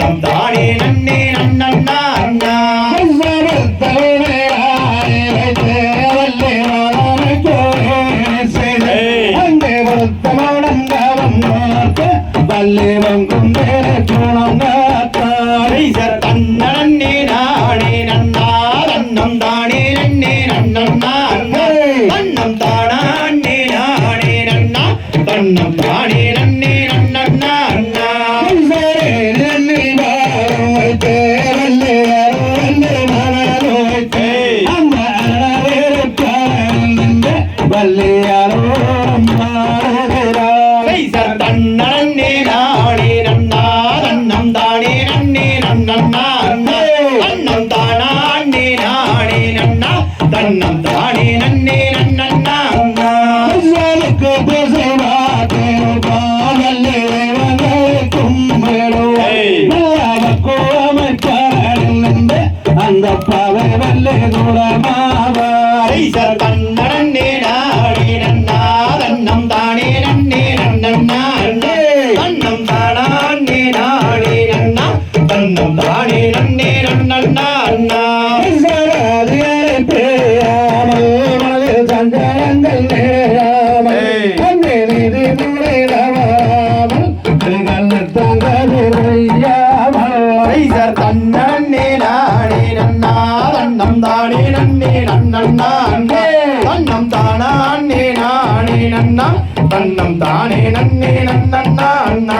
தன்னம் தானே நன்னே நன்னண்ணா அண்ணா தன்னே நானே நன்னா தன்னம் தானே நன்னே நன்னண்ணா அண்ணா தன்னம் தானே நானே நன்னா தன்னம் தானே நன்னே நன்னண்ணா அண்ணா தன்னே நானே நன்னா தன்னம் தானே நன்னே நன்னண்ணா அண்ணா தன்னம் தானே நானே நன்னா தன்னம் தானே நன்னே நன்னண்ணா அண்ணா அந்த பாவை வல்லே குணமாவாய் தன்னே நானே நன்னா தன்னம் தானே நன்னே நன்னண்ணா அண்ணா தன்னம் தானே நானே நன்னா தன்னம் தானே நன்னே நன்னண்ணா அண்ணா சஞ்சலங்கள் நேராமல் நீதி முறையாமல் தன்னே நானே நன்னா தன்னம் தானே நன்னே நன்னண்ணா அண்ணா தன்னம் தானே நானே நன்னா தன்னம் தானே நன்னே நன்னண்ணா அண்ணா